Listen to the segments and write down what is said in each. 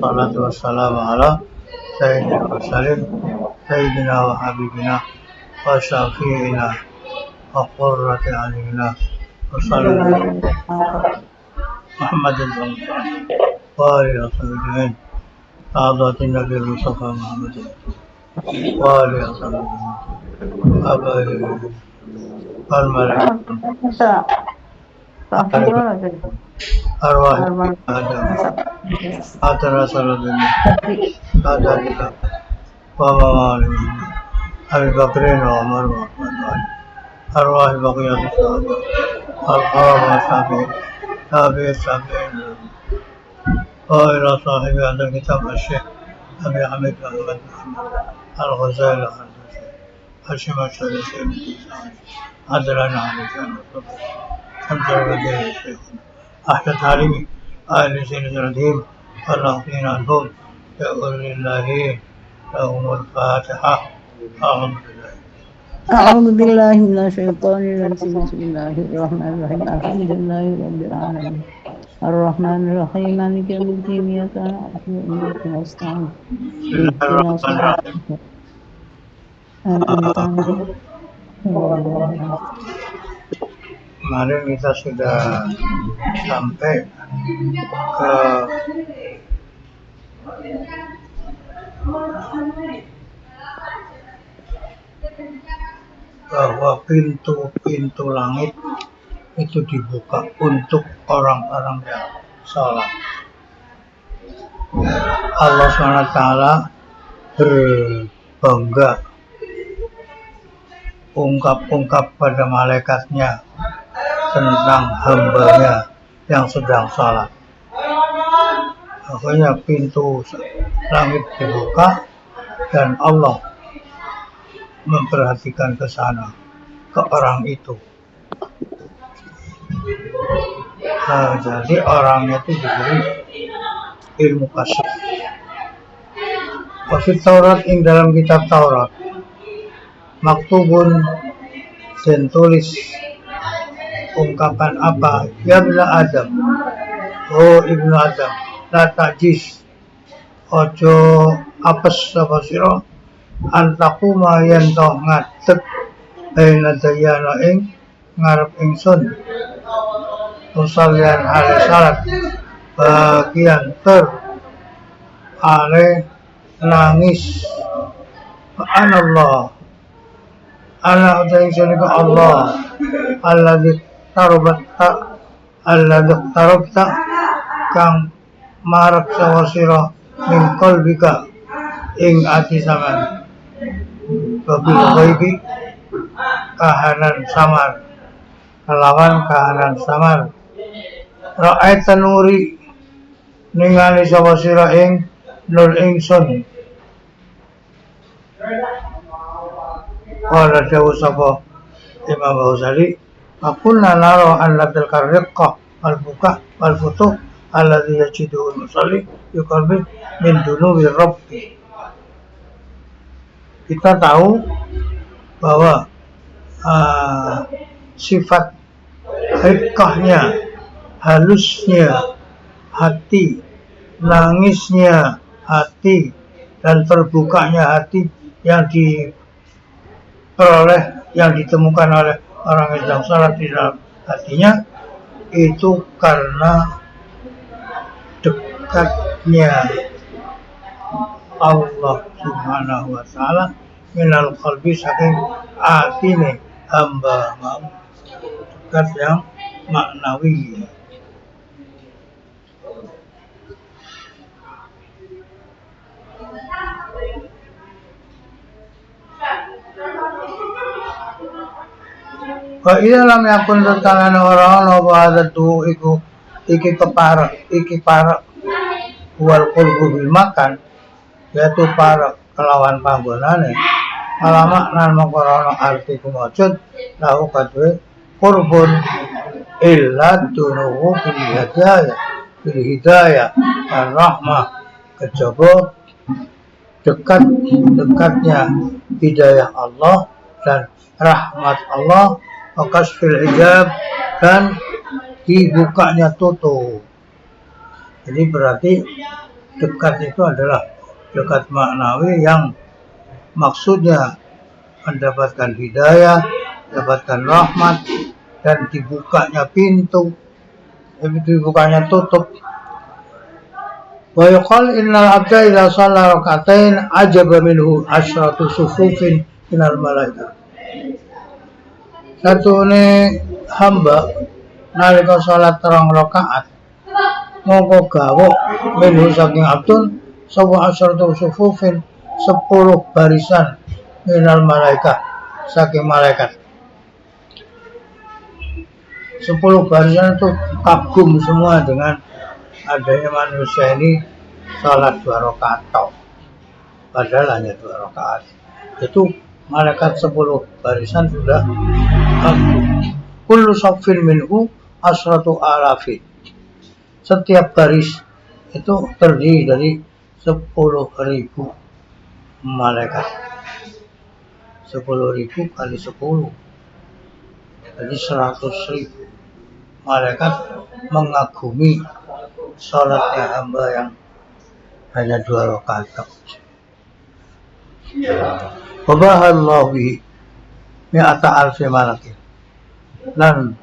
Salatu wassalamu ala sayyidil mursalin sayyidina wa habibina wa syafi'ina wa qurrati a'yunina wa sallallahu Muhammadin wa alihi wa sahbihi ta'adatin Nabi Mustafa Muhammadin wa alihi wa sahbihi abaihi wal malaikah arwah Atara Saladin Adalillah wa mawalim Abi Bakrin wa Umar wa Uthman arwah baqiyat sahabat al-haram wa tabi'in wa ila sahibi hadha kitab al-Syekh Abi Hamid Ahmad al-Ghazali Hashim al-Sharifi Adlan al-Jannah Hamzah al-Ghazali Syekh Ahmad Harimi أهل سنة الدين والناصرين عنهم يقول لله لهم الفاتحة أعوذ بالله من الشيطان الرجيم بسم الله الرحمن الرحيم الحمد لله رب العالمين الرحمن الرحيم مالك يوم الدين إياك نعبد وإياك نستعين اهدنا الصراط المستقيم Kemarin kita sudah sampai ke bahwa pintu-pintu langit itu dibuka untuk orang-orang yang sholat. Allah SWT berbangga ungkap-ungkap pada malaikatnya tentang hambanya yang sedang sholat. Akhirnya pintu langit dibuka dan Allah memperhatikan ke sana, ke orang itu. Jadi orangnya itu diberi ilmu kasih. Wafid Taurat ing dalam kitab Taurat maktubun dan tulis ungkapan apa? Ya ibnu Adam, oh ibnu Adam, la ta'jis, ojo apes sapa sira antakuma yen to ngadeg baina dayana ing ngarep ingsun usalian hale salat bagian ale nangis Allah ala ingsun iku Allah alladzi tarabta kang marek sawa sira min qalbika ing ati sampean babil ghaibi kahanan samar kelawan kahanan samar ra'aita nuri ningali sawa sira ing nur ingsun qala dawu sapa Imam Ghazali aqulna nara anna tilka riqqah wal buka wal futuh alladhi yajidu al-musalli yuqarrib min dunubi rabbi. Kita tahu bahwa sifat riqqahnya, halusnya hati, nangisnya hati dan terbukanya hati yang diperoleh, yang ditemukan oleh orang yang sedang salat di dalam hatinya itu karena dekatnya Allah Subhanahu wa ta'ala minal qalbi saking atine hamba mau, dekat yang maknawi. Wa ila lam yakun tatkala ora ana apa adatu iku iki keparek wal qulbu bil makan yaitu parek kelawan panggonane alamak nan mongko ana arti kumujud lahu kadhe qurbun illa dunuhu bil hidayah ar-rahmah kejaba dekatnya hidayah Allah dan rahmat Allah wakasfil hijab dan dibukanya tutup. Jadi berarti dekat itu adalah dekat maknawi yang maksudnya mendapatkan hidayah, mendapatkan rahmat, dan dibukanya pintu, dibukanya tutup. Wa yuqal innal abda idza shalla rak'atain ajaba minhu asyratu sufufin minal malaika. Satune hamba nalika salat 3 rakaat mongko gawok minhu saking abdun sapa asyratu sufufin 10 barisan minal malaika saking malaikat. 10 barisan itu kagum semua dengan adanya manusia ini sholat 2 rakaat toh. Padahal hanya 2 rakaat. Itu malaikat 10 barisan sudah kagum. Kullu saffin minhu asratu alafin. Setiap baris itu terdiri dari 10.000 malaikat. 10.000 kali 10. Jadi 100.000 malaikat mengagumi sholatnya hamba yang hanya 2 rakaat. Wabahallahu bihi mi'ata alfi malakin. Dan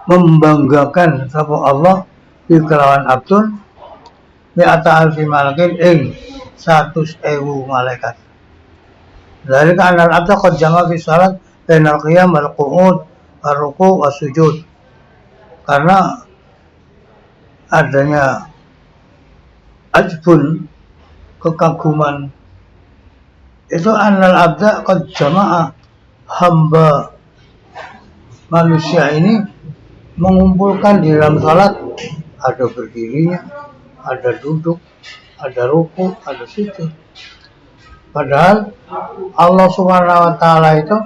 membanggakan sapa Allah di kelawan abdun mi'ata alfi malakin ing 100.000 malaikat. Dari kanal abda qad jama fi salat bainal qiyam wal qu'ud wal ruku' was sujud. Karena adanya ajbun, kekaguman itu anal abda qad jama'a, hamba manusia ini mengumpulkan di dalam salat, ada berdirinya, ada duduk, ada ruku, ada sujud. Padahal Allah Subhanahu wa taala itu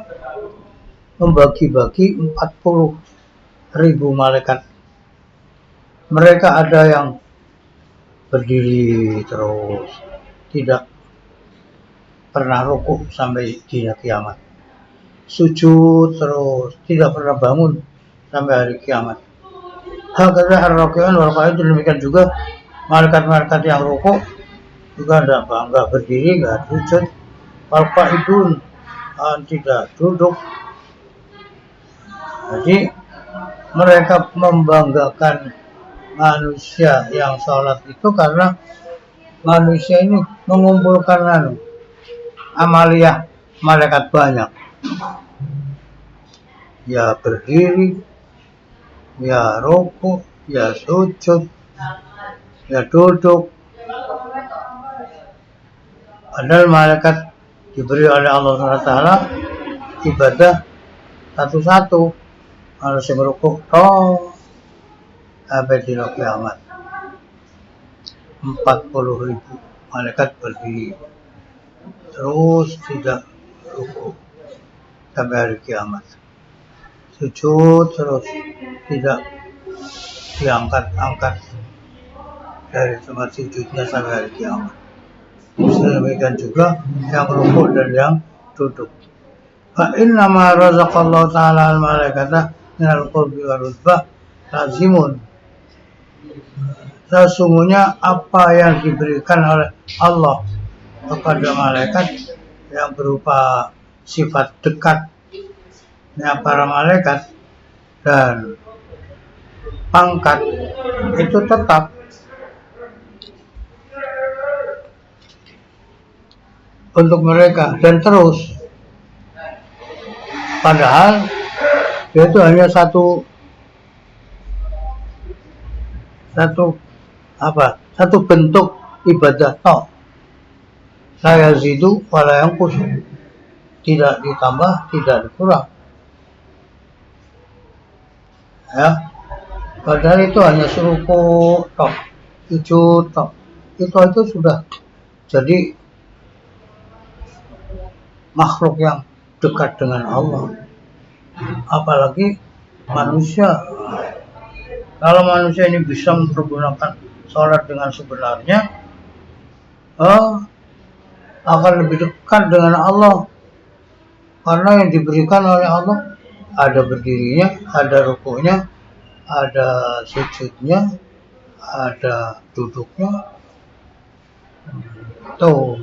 membagi-bagi 40.000 malaikat. Mereka ada yang berdiri terus, tidak pernah rukuk sampai dina kiamat. Sujud terus, tidak pernah bangun sampai hari kiamat. Hakadha ar-raki'un wal qa'idun, demikian juga malaikat-malaikat yang rukuk juga enggak berdiri, enggak sujud. Wal qa'idun, tidak duduk. Jadi mereka membanggakan manusia yang sholat itu karena manusia ini mengumpulkan amaliyah malaikat banyak. Ya berdiri, ya rukuk, ya sujud, ya duduk. Padahal malaikat diberi oleh Allah SWT ibadah satu-satu. Kalau sing rukuk toh sampai di kiamat 40.000 malaikat berdiri terus tidak rukuk sampai hari kiamat. Sujud terus tidak diangkat-angkat dari tempat sujudnya sampai hari kiamat. Demikian juga yang rukuk dan yang duduk. Fa inna ma razaqallahu ta'ala al-malaikata minal qurbi wa rutbah lazimun. Sesungguhnya apa yang diberikan oleh Allah kepada malaikat yang berupa sifat dekatnya para malaikat dan pangkat itu tetap untuk mereka dan terus. Padahal itu hanya satu bentuk ibadah toh. La yazidu wa la yanqus. Tidak ditambah, tidak dikurang. Ya. Padahal itu hanya seruku toh, sujud toh. Itu sudah jadi makhluk yang dekat dengan Allah. Apalagi manusia. Kalau manusia ini bisa mempergunakan sholat dengan sebenarnya, akan lebih dekat dengan Allah. Karena yang diberikan oleh Allah ada berdirinya, ada rukuknya, ada sujudnya, ada duduknya. Tuh.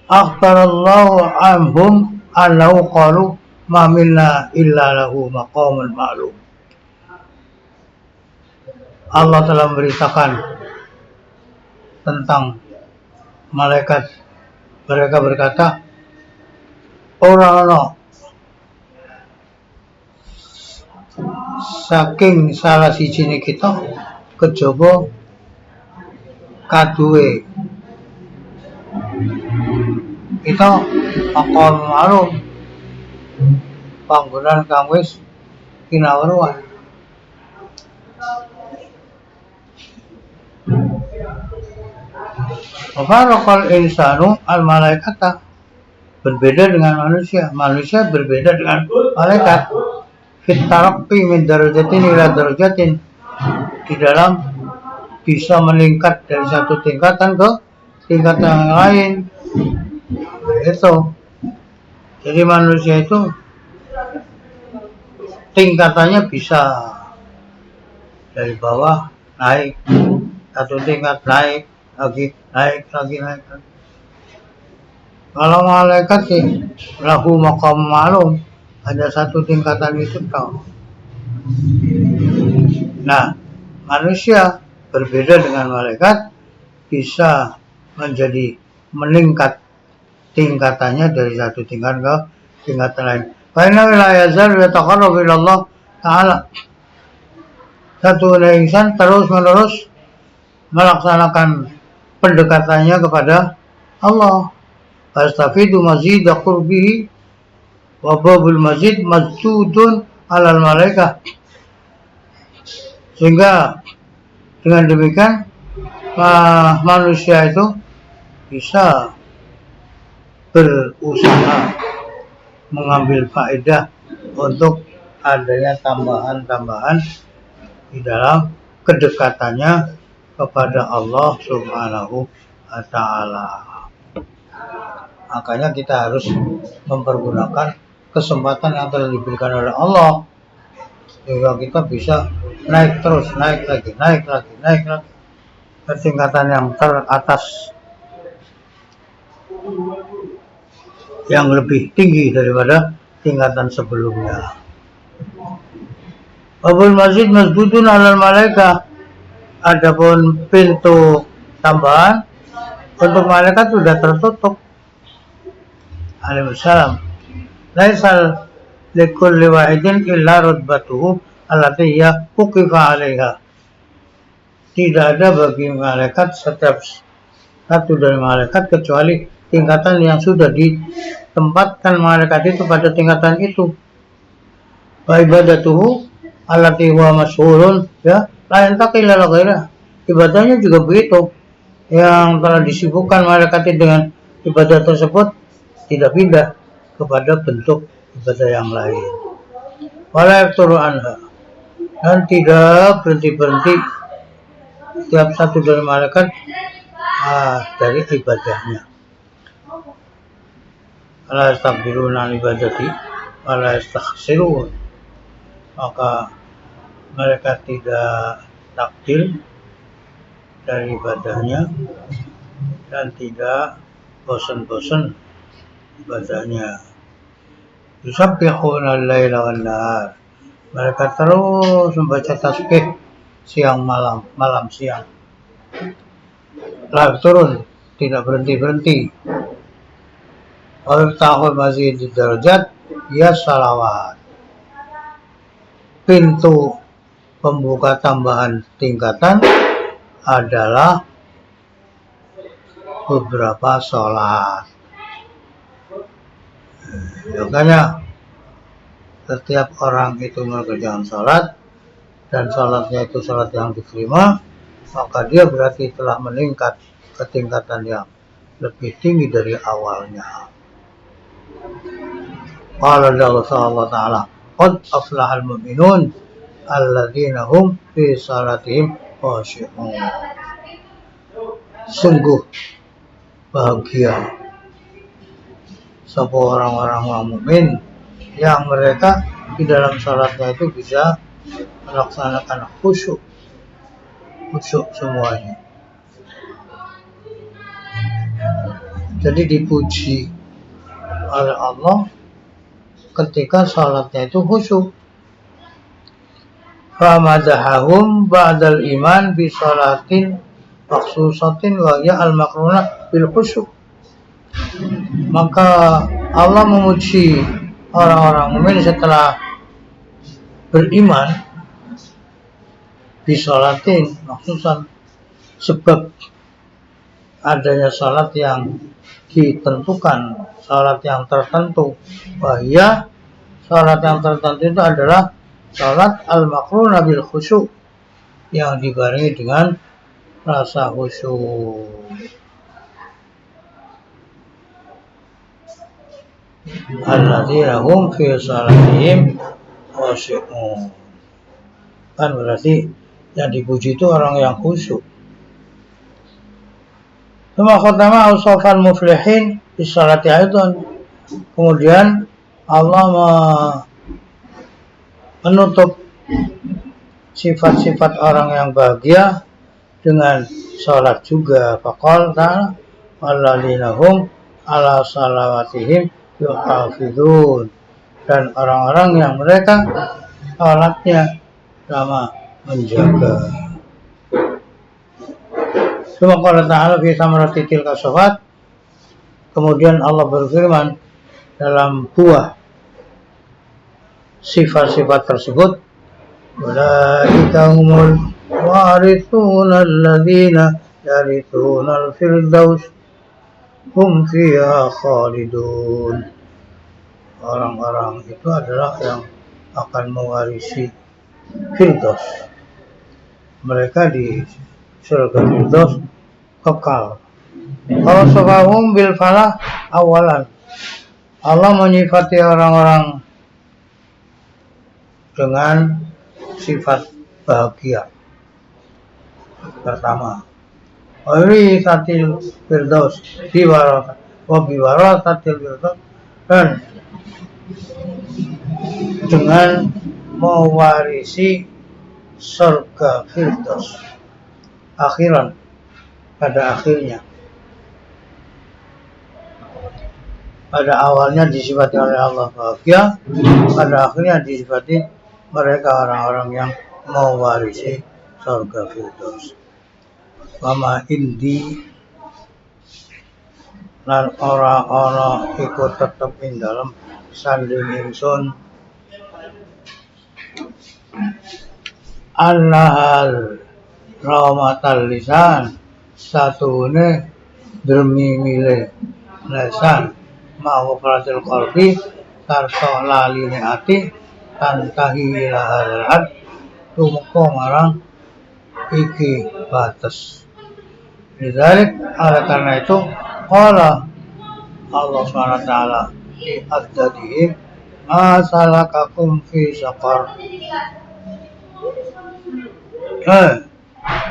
Akhbarallahu anhum annahu qalu ma minna illa lahu maqamun ma'lum. Allah telah memberitakan tentang malaikat. Mereka berkata, orang saking salah sijine kita kejaba kaduwe kita maqam ma'lum panggonan kang wis kinawruhan. Wafaraqal insanu al malaikata, berbeda dengan manusia. Manusia berbeda dengan malaikat. Fit taraqqi min darajatin ila darajatin, di dalam bisa meningkat dari satu tingkatan ke tingkatan yang lain. Itu. Jadi manusia itu tingkatannya bisa dari bawah naik satu tingkat, naik lagi. Kalau malaikat sih lahu maqam ma'lum, hanya satu tingkatan itu tau. Nah, manusia berbeda dengan malaikat, bisa menjadi meningkat tingkatannya dari satu tingkatan ke tingkatan lain. Fa inna la yazal yataqarrabu ila Allah Ta'ala. Satu insan terus menerus melaksanakan pendekatannya kepada Allah. Fastafidu mazida qurbihi wa babul mazid masjudun alal malaikah. Sehingga dengan demikian manusia itu bisa berusaha mengambil faedah untuk adanya tambahan-tambahan di dalam kedekatannya kepada Allah Subhanahu wa Ta'ala. Makanya kita harus mempergunakan kesempatan yang telah diberikan oleh Allah, sehingga kita bisa naik terus, naik lagi ke tingkatan yang teratas, yang lebih tinggi daripada tingkatan sebelumnya. Babul masjid masjudun alal malaikah. Adapun pintu tambahan untuk malaikat sudah tertutup. Alaihissalam. Laisal likulli wahidin illa rutbatuhu allati hiya uqifa 'alaiha. Tidak ada bagi malaikat setiap satu dari malaikat kecuali tingkatan yang sudah ditempatkan malaikat itu pada tingkatan itu. Wa ibadatuhu allati huwa masyhurun ya la yantaqil ila ghairah. Ibadahnya juga begitu, yang telah disibukkan malaikat dengan ibadah tersebut tidak pindah kepada bentuk ibadah yang lain. Wala yafturu anha, dan tidak berhenti setiap satu dari malaikat dari ibadahnya. Wala yastakbiruna an ibadati wala yastakhsirun, maka mereka tidak takbir dari ibadahnya dan tidak bosan-bosan ibadahnya. Yusabbihuna al-laila wan nahar, mereka terus membaca tasbih siang malam siang. La turun, tidak berhenti. Wa tahul mazid darajat ya salawat. Pintu pembuka tambahan tingkatan adalah beberapa sholat. Makanya setiap orang itu mengerjakan sholat dan sholatnya itu sholat yang diterima, maka dia berarti telah meningkat ke tingkatan yang lebih tinggi dari awalnya. Qala Allah Ta'ala qad aflahal mu'minun alladzina hum fi salatihim khashi'un. Sungguh bahagia sapa orang-orang mukmin yang mereka di dalam salatnya itu bisa laksanakan khusyuk semuanya. Jadi dipuji oleh Allah ketika salatnya itu khusyuk. Famadahahum ba'dal iman bi salatin maksusatin wa ya al-makrunah bil khusyuk. Maka Allah memuji orang-orang mukmin setelah beriman bi salatin maksusan, sebab adanya salat yang ditentukan, salat yang tertentu. Wahya, salat yang tertentu itu adalah salat al-makrunah bil khusyuk, yang dibarengi dengan rasa khusyuk. Alladzina hum fi salatihim khashi'un. Kan berarti yang dipuji itu orang yang khusyuk. Cuma khatama awsafal muflihin di salati aidan. Kemudian Allah menutup sifat-sifat orang yang bahagia dengan salat juga. Faqala ta'ala walladzina hum ala salawatihim yuhafizun. Dan orang-orang yang mereka salatnya sama menjaga. Cuma qala ta'ala fi samarati tilka sifat. Kemudian Allah berfirman dalam buah sifat-sifat tersebut, walaika humul warithuna alladzina yarithuna al-firdaus hum fiha khalidun. Orang-orang itu adalah yang akan mewarisi Firdaus. Mereka di surga Firdaus kekal. Kalau sofahum bil falah awalan, Allah menyifati orang-orang dengan sifat bahagia. Pertama, warisatil firdaus biwarasatil firdaus, dan dengan mewarisi surga Firdaus akhiran, pada akhirnya. Pada awalnya disifati oleh Allah bahagia, pada akhirnya disifati mereka orang-orang yang mewarisi surga Firdaus. Wama indi lan ora ikut tetep ing dalam sanding ingsun annahal rahmatal lisan, satune demi milih lesan mau pelajar qalbi sarta laline ati tantahi lahal tumeka marang iki batas. Dizalik, oleh karena itu qala Allah SWT fi addadihim ma salakakum fi saqar.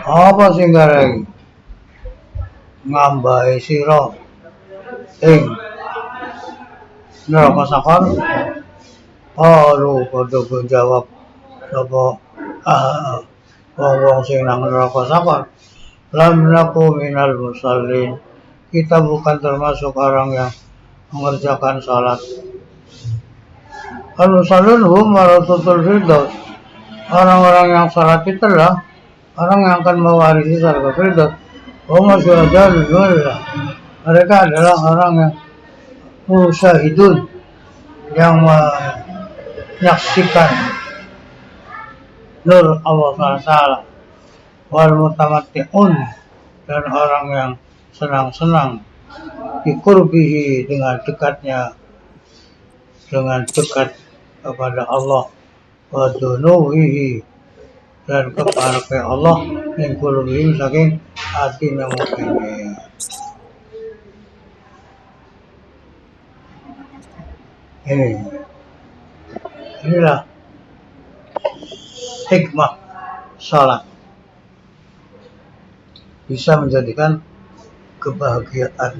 Apa sing garai ngambahi sira ing neraka saqar? Padha jawab sapa wong sing nang neraka saqar, lam naku minal musallin, kita bukan termasuk orang yang mengerjakan salat. Al-musallin hum warasatul firdaus, orang-orang yang salat itu adalah orang yang akan mewarisi surga Firdaus. Mereka adalah orang yang musyahidun, yang menyaksikan nur Allah SWT. Wal mutamatti'un, dan orang yang senang-senang biqurbihi, dengan dekat kepada Allah, wa dunuhihi, dan kepada Allah yang kulubihim, saking hatinya mukmin. Inilah hikmah salat, bisa menjadikan kebahagiaan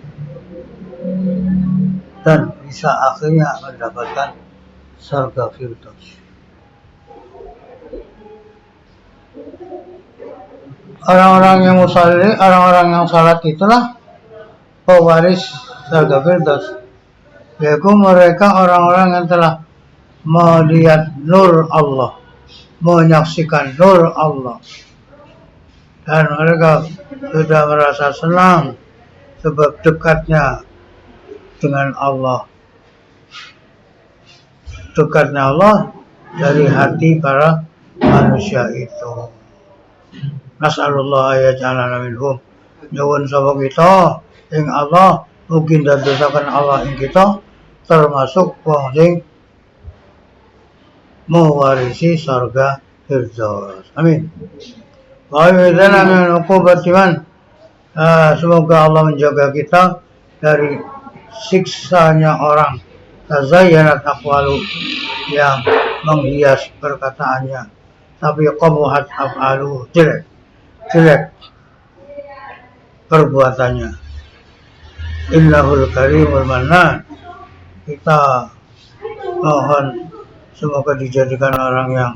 dan bisa akhirnya mendapatkan surga Firdaus. Orang-orang yang musalli, orang-orang yang salat itulah pewaris surga Firdaus. Yaitu mereka orang-orang yang telah melihat nur Allah, menyaksikan nur Allah, dan mereka sudah merasa senang sebab dekatnya dengan Allah, dekatnya Allah dari hati para manusia itu. Nas'alullah yaj'alana minhum. Nyuwun sapa kita ing Allah mungkin dadosaken Allah ing kita termasuk wong sing mewarisi surga Firdaus. Amin. Wa yu'idana min uqubati man. Semoga Allah menjaga kita dari siksanya orang tazayyanat aqwalu, yang menghias perkataannya tapi qabuhat af'alu, jelek perbuatannya. Innahul karimul mannan. Kita mohon semoga dijadikan orang yang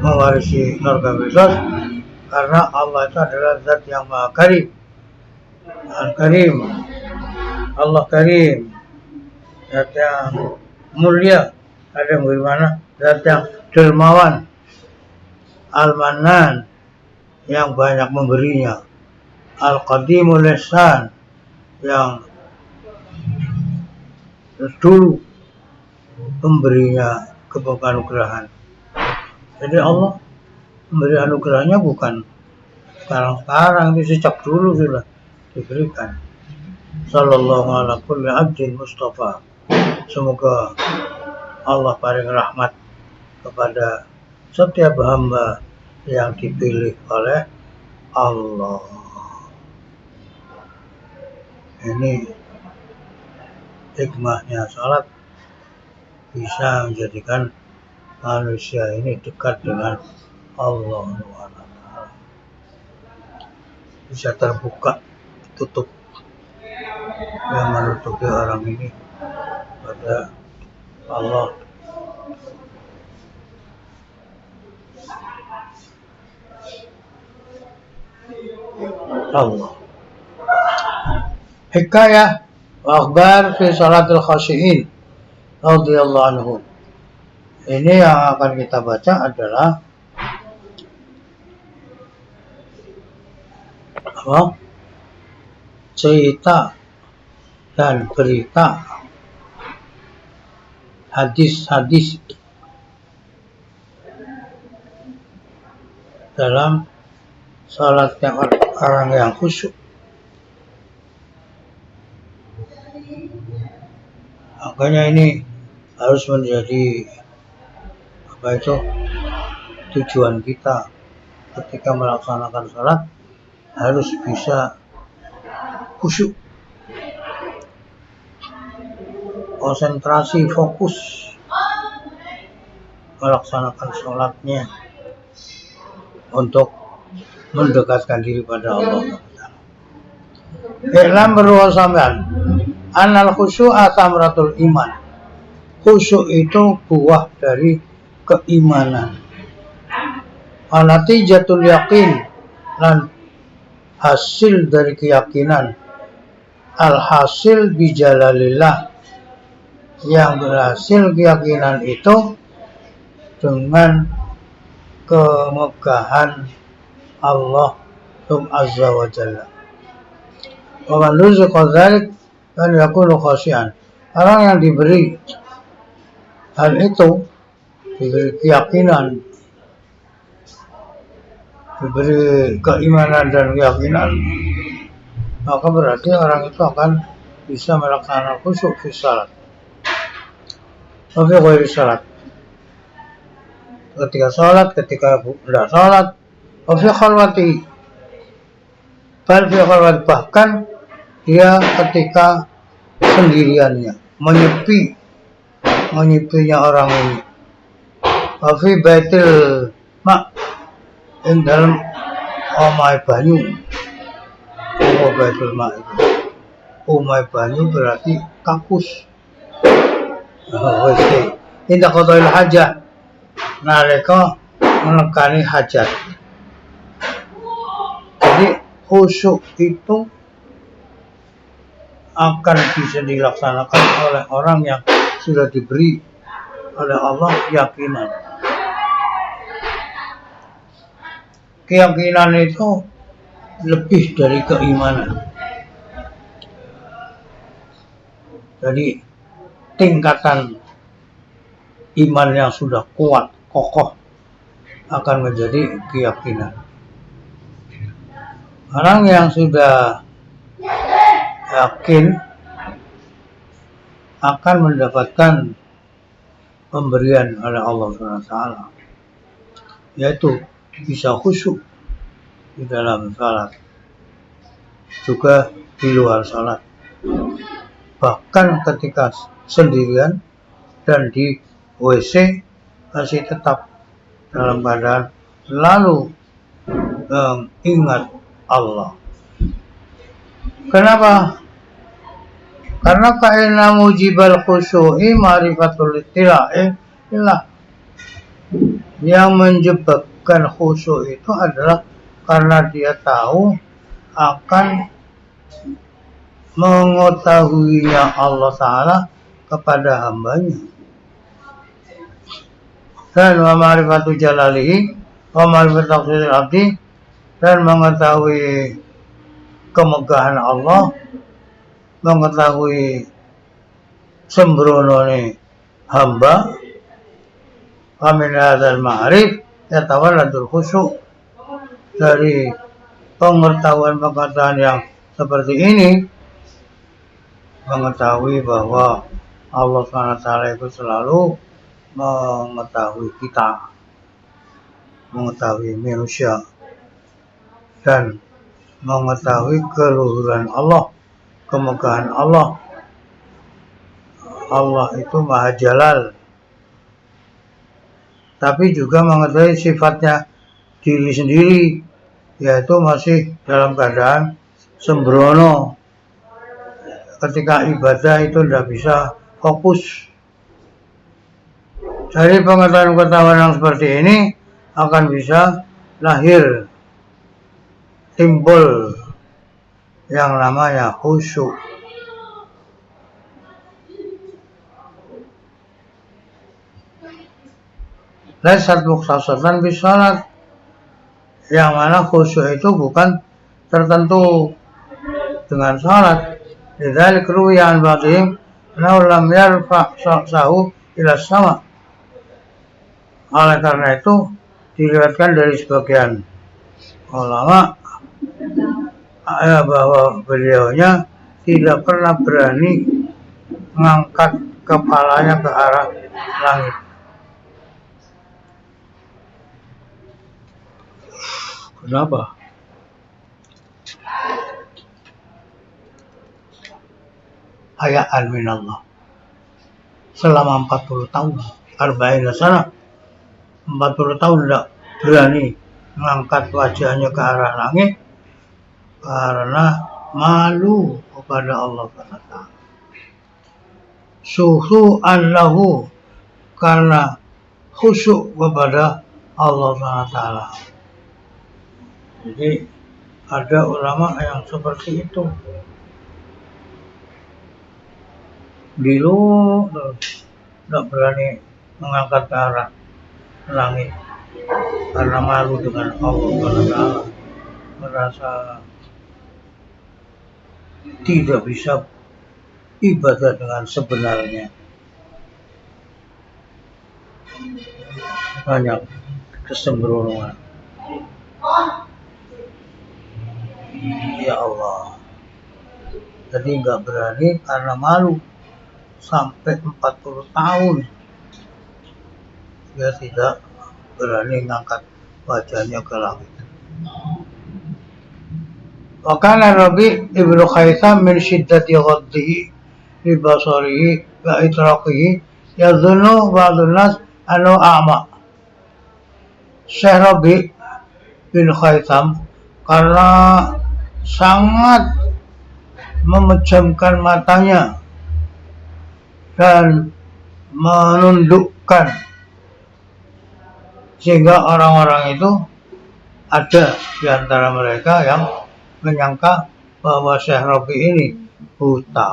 mewarisi surga Firdaus, karena Allah itu adalah zat yang maha karim. Al-Karim, Allah Karim, zat yang mulia. Ada yang bagaimana? Zat yang dermawan. Al-Mannan, yang banyak memberinya. Al-Qadimul Ihsan, yang dulu pemberinya keberkahan. Jadi Allah memberi anugerahnya bukan sekarang, itu sejak dulu sudah diberikan. Sallallahu ala kulli abdin mustafa. Semoga Allah paling rahmat kepada setiap hamba yang dipilih oleh Allah. Ini hikmahnya salat, bisa menjadikan manusia ini dekat dengan Allah SWT. Bisa terbuka, tutup, yang menutupi orang ini pada Allah. Allah. Hikayah wa akhbar fi salatil khashi'in radhiyallahu anhu. Ini yang akan kita baca adalah cerita dan berita hadis-hadis dalam salat yang orang yang khusyuk. Makanya ini harus menjadi tujuan kita ketika melaksanakan salat, harus bisa khusyuk, konsentrasi, fokus melaksanakan salatnya untuk mendekatkan diri pada Allah. Iklam berdoa sampean, anal khusyu'a samratul iman. Khusyuk itu buah dari keimanan. Natijatul yakin, dan hasil dari keyakinan. Alhasil bijalalillah, yang berhasil keyakinan itu dengan kemegahan Allah Azza wa Jalla. Wa man ruziqa dzalik kan yakunu khasyian. Orang yang diberi hal itu, diberi keyakinan, diberi keimanan dan keyakinan, maka berarti orang itu akan bisa melaksanakan khusyuk fi salat. Tapi ghairi salat, ketika salat, ketika tidak salat, fi khalwati, bahkan dia ketika sendiriannya, menyepinya orang ini. Fi baitil ma, ing dalam omai banyu. Baitul ma itu omai banyu berarti kampus. Indah qadail hajat, nalika menekani hajat. khusyuk itu akan bisa dilaksanakan oleh orang yang sudah diberi oleh Allah keyakinan. Keyakinan itu lebih dari keimanan. Jadi tingkatan iman yang sudah kuat, kokoh akan menjadi keyakinan. Orang yang sudah yakin akan mendapatkan pemberian oleh Allah SWT, yaitu bisa khusyuk di dalam salat, juga di luar salat, bahkan ketika sendirian dan di WC masih tetap dalam keadaan selalu ingat Allah. Kenapa? Karena ka'inna mujibal khusyu'i ma'rifatul ittila'i illah. Yang menyebabkan khusyuk itu adalah karena dia tahu akan mengetahuinya Allah Ta'ala kepada hambanya. Dan wa ma'rifatu jalalihi wa ma'rifatu taqsiril abdi, dan mengetahui kemegahan Allah, mengetahui sembronone hamba. Amin hadzal ma'rif yatawalladul khusyuk. Dari pengetahuan yang seperti ini, mengetahui bahwa Allah SWT itu selalu mengetahui kita, mengetahui manusia, dan mengetahui keluhuran Allah, kemegahan Allah. Allah itu Maha Jalal, tapi juga mengetahui sifatnya diri sendiri, yaitu masih dalam keadaan sembrono. Ketika ibadah itu tidak bisa fokus. Dari pengetahuan yang seperti ini akan bisa lahir, timbul yang namanya khusyuk. Laisat mukhtasatan bis salat, yang mana khusyuk itu bukan tertentu dengan salat. Lidzalik ruwiya an ba'dihim annahu lam yarfa' sa'sahu ila sama. Oleh karena itu diriwayatkan dari sebagian ulama bahwa beliaunya tidak pernah berani mengangkat kepalanya ke arah langit. Kenapa? Hayaan minallah. Selama 40 tahun, 40 sana, 40 tahun tidak berani mengangkat wajahnya ke arah langit karena malu kepada Allah SWT. Suhu'an lahu, karena khusyuk kepada Allah SWT. Jadi ada ulama yang seperti itu. Dulu tidak berani mengangkat ke arah langit karena malu dengan Allah SWT, merasa tidak bisa ibadah dengan sebenarnya, banyak kesembronoan. Ya Allah, jadi nggak berani karena malu. Sampai 40 tahun dia tidak berani mengangkat wajahnya ke langit. Wa kana Rabi' ibnu Khaitham min syiddati ghaddihi li basarihi wa itraqihi yadhunnu ba'dun nas annahu a'ma. Syekh Rabi' bin Khaitham karena sangat memejamkan matanya dan menundukkan, sehingga orang-orang itu ada di antara mereka yang menyangka bahwa Syekh Rabi ini buta.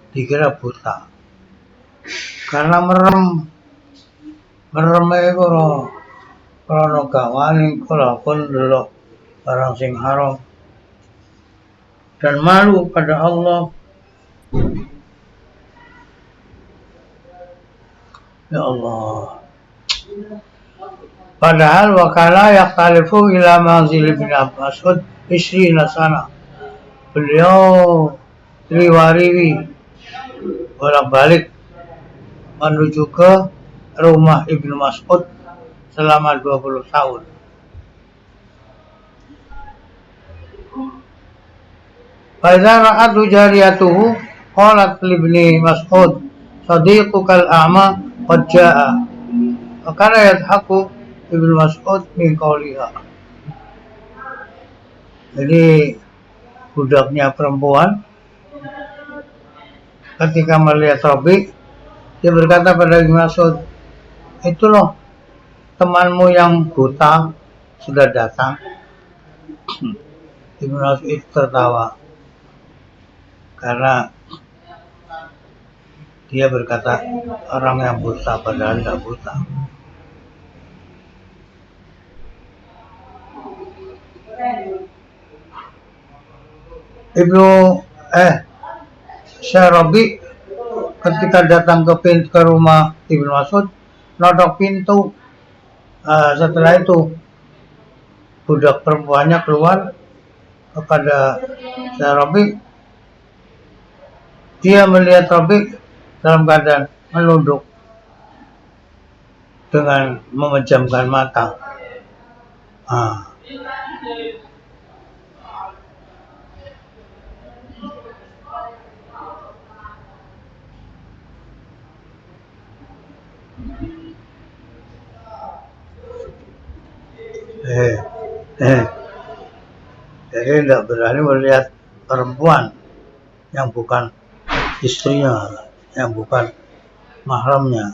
Dikira buta karena merem iku ora gak wani kalaupun delok barang sing haram dan malu pada Allah. Ya Allah. Padahal wakala yaktalifu ila manzil bin Mas'ud isri nasana. Beliau riwariwi bolak-balik menuju ke rumah Ibnu Mas'ud selama 20 tahun. Faidza ra'atu jariyatuhu qalat li Ibni Mas'ud sadiqukal a'ma qad jaa'a. Wa kana yadhaku Ibnu Mas'ud min qawliha. Jadi budaknya perempuan ketika melihat Rabi, dia berkata pada Ibnu Mas'ud, itu loh temanmu yang buta sudah datang. Ibnu Mas'ud tertawa karena dia berkata orang yang buta padahal tidak buta. Syekh Rabi ketika datang ke rumah Ibnu Mas'ud, nodok pintu. Setelah itu budak perempuannya keluar kepada Syekh Rabi. Dia melihat Rabi dalam keadaan menunduk dengan memejamkan mata. Jadi tidak berani melihat perempuan yang bukan istrinya, yang bukan mahramnya.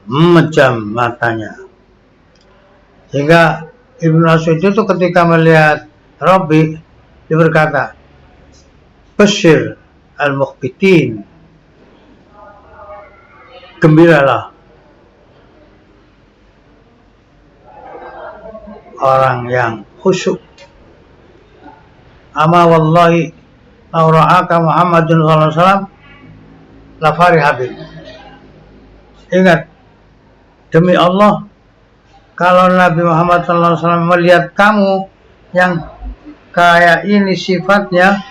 Memejam matanya. Sehingga Ibnu Mas'ud itu ketika melihat Rabi, dia berkata, Bashir al-mukhbitin, gembiralah orang yang khusyuk. Ama wallahi law ra'aka Muhammadun sallallahu alaihi wasallam la fariha bik. Ingat, demi Allah, kalau Nabi Muhammad sallallahu alaihi wasallam melihat kamu yang kayak ini sifatnya,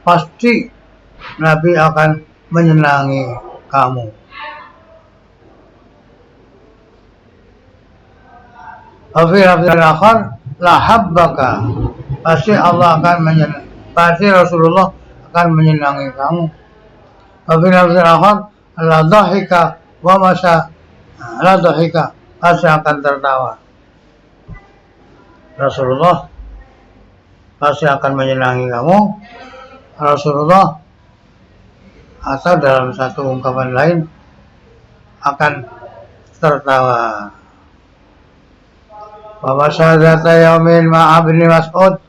pasti Nabi akan menyenangi kamu. Fi lafzil akhar la habbaka, pasti Allah akan menyenangi, pasti Rasulullah akan menyenangi kamu. Fi lafzil akhar la dhahika wa masya, la dhahika, pasti akan tertawa. Rasulullah pasti akan menyenangi kamu. Rasulullah, atau dalam satu ungkapan lain, akan tertawa. Bahwa syahadata yaumin ma'a Ibni Mas'ud